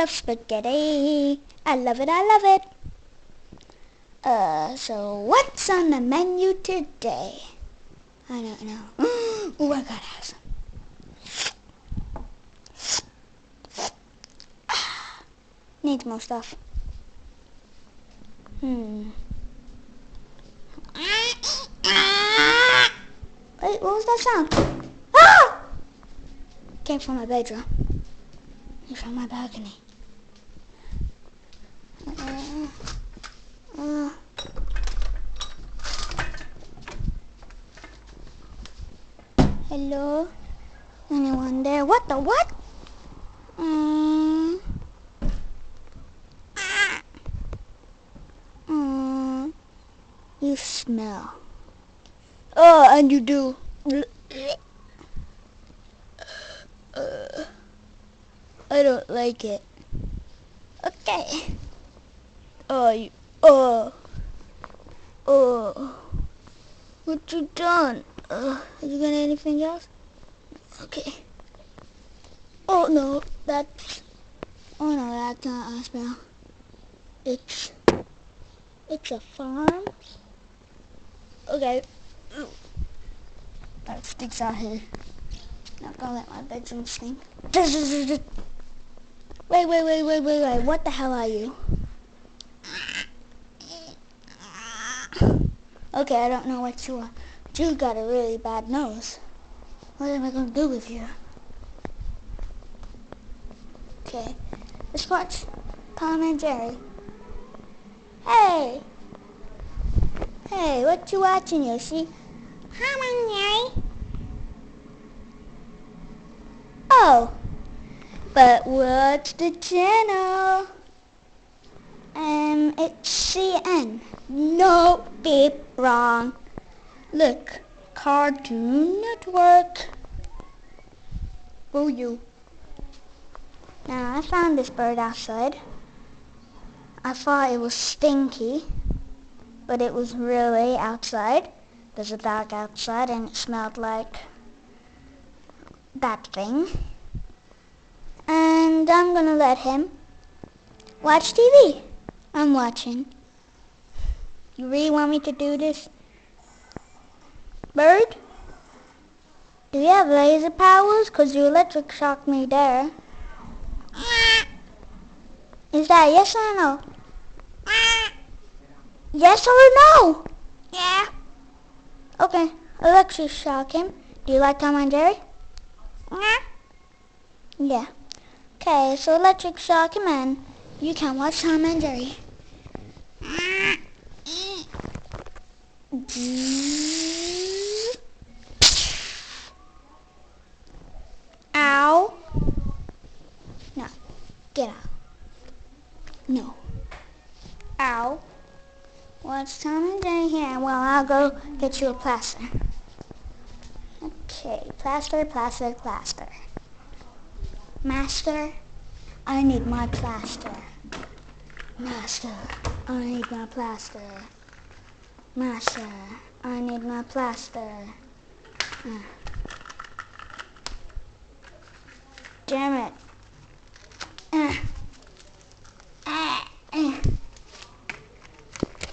love spaghetti. I love it, I love it. So what's on the menu today? I don't know. Oh, I gotta have some. Needs more stuff. Wait, what was that sound? Ah! Came from my bedroom. Came from my balcony. Hello? Anyone there? What the what? You smell. Oh, and you do. I don't like it. Okay. What you done? Have you got anything else? Okay. Oh no, that's not a smell. It's a farm. Okay. That stinks out here. Not gonna let my bedroom stink. Wait. What the hell are you? Okay, I don't know what you are. But you got a really bad nose. What am I gonna do with you? Okay, let's watch Tom and Jerry. Hey, what you watching, Yoshi? Tom and Jerry. Oh, but what's the channel? It's CN. No, beep, wrong. Look, Cartoon Network. Who you? Now, I found this bird outside. I thought it was stinky, but it was really outside. There's a dog outside, and it smelled like that thing. And I'm gonna let him watch TV. I'm watching. You really want me to do this? Bird? Do you have laser powers? 'Cause you electric shocked me there. Is that yes or no? Yes or no? Yeah. Okay, electric shock him. Do you like Tom and Jerry? Yeah. Okay, so electric shock him and you can watch Tom and Jerry. Ow. No, get out. No. Ow. What's Tom and Jerry here? Well, I'll go get you a plaster. Okay, plaster. Master, I need my plaster. Master, I need my plaster. Master, I need my plaster. Damn it.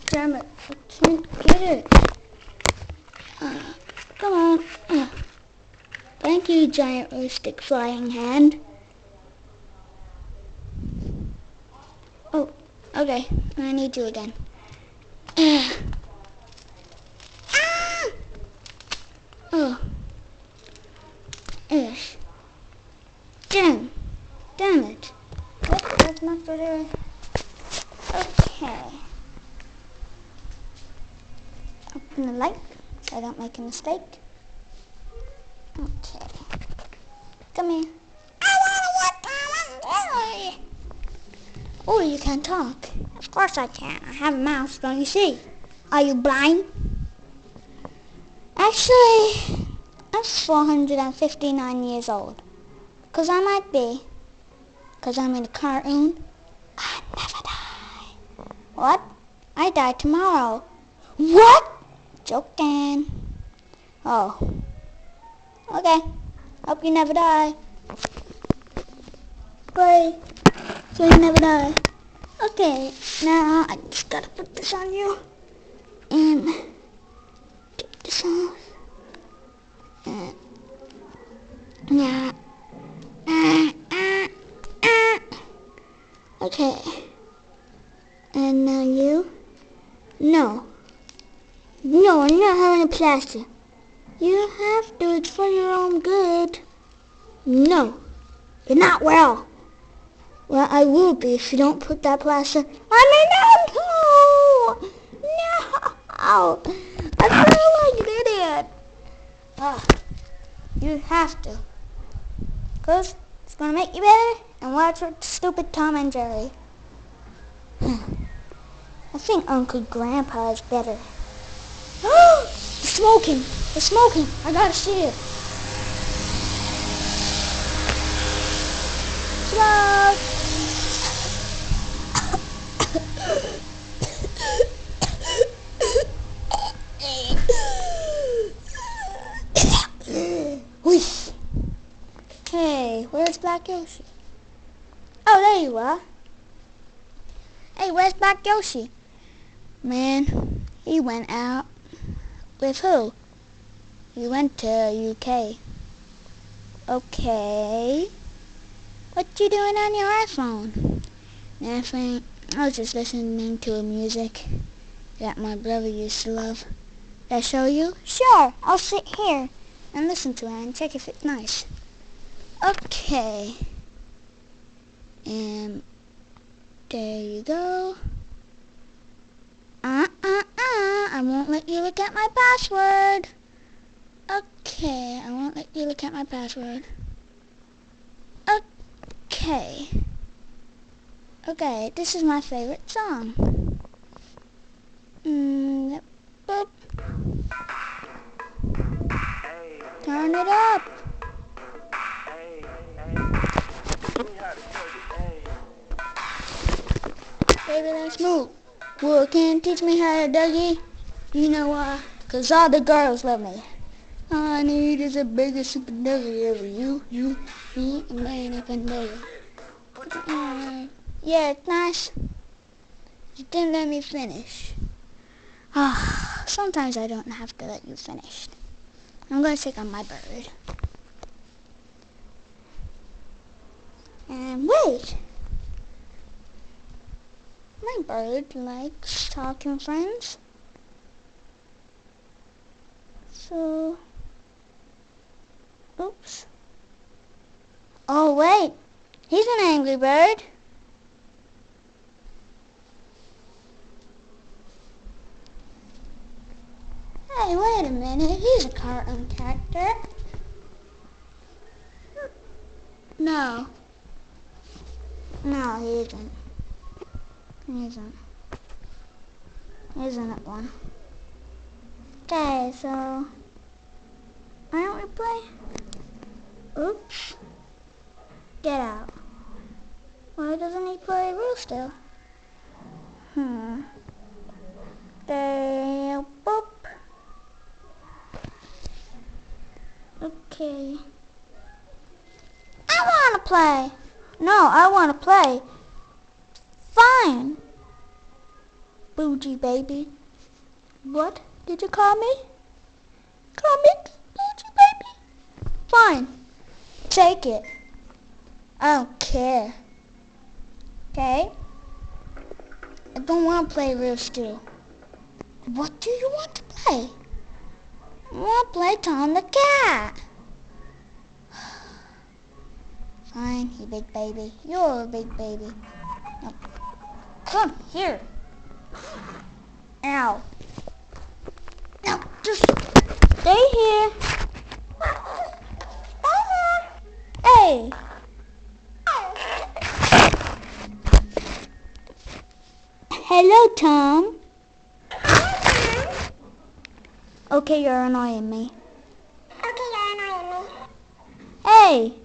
Damn it, I can't get it. Come on. Thank you, giant rustic flying hand. Oh, okay, I need you again. Oh. Damn it. That's not very... Okay. Open the light so I don't make a mistake. Okay. Come here. I want to watch Tom and Jerry. Oh, you can talk. Of course I can. I have a mouth, don't you see? Are you blind? Actually, I'm 459 years old. 'Cause I might be. 'Cause I'm in a cartoon. I never die. What? I die tomorrow. What? Joking. Oh. Okay. Hope you never die. Bye. so you never die. Okay, now I just gotta put this on you. And get this off. And yeah. Okay. And now you. No. No, I'm not having a plaster. You have to. It's for your own good. No. You're not well. Well, I will be if you don't put that plaster on me. No! No! I feel like an idiot. You have to. Because it's going to make you better and watch for stupid Tom and Jerry. I think Uncle Grandpa is better. Oh! It's smoking. It's smoking. I gotta see it. Smoke! Hey, where's Black Yoshi? Oh, there you are. Hey, where's Black Yoshi? Man, he went out. With who? He went to UK. Okay. What you doing on your iPhone? Nothing. I was just listening to music that my brother used to love. Did I show you? Sure. I'll sit here and listen to it and check if it's nice. Okay. And there you go. I won't let you look at my password. Okay, I won't let you look at my password. Okay. Okay, this is my favorite song. Boop. Turn it up. Baby, let's move. Well, can you teach me how to Dougie? You know why? 'Cause all the girls love me. All I need is a bigger super Dougie over you, me, and laying up and Dougie. Yeah, it's nice. You didn't let me finish. Sometimes I don't have to let you finish. I'm going to check on my bird. And wait. My bird likes talking friends. So, oops. Oh wait, he's an angry bird. Hey, wait a minute, he's a cartoon character. No. No, he isn't. He isn't. He isn't one. Okay, so why don't we play? Oops. Get out. Why doesn't he play real still? There, boop. Okay. I want to play. No, I want to play. Fine. Bougie baby. What did you call me? Call me Bougie baby? Fine. Take it. I don't care. Okay? I don't want to play real still. What do you want to play? I want to play Tom the Cat. Fine, you big baby. You're a big baby. Now, come here. Ow. Now, just stay here. Hey. Hello, Tom. Okay, you're annoying me. Okay, you're annoying me. Hey.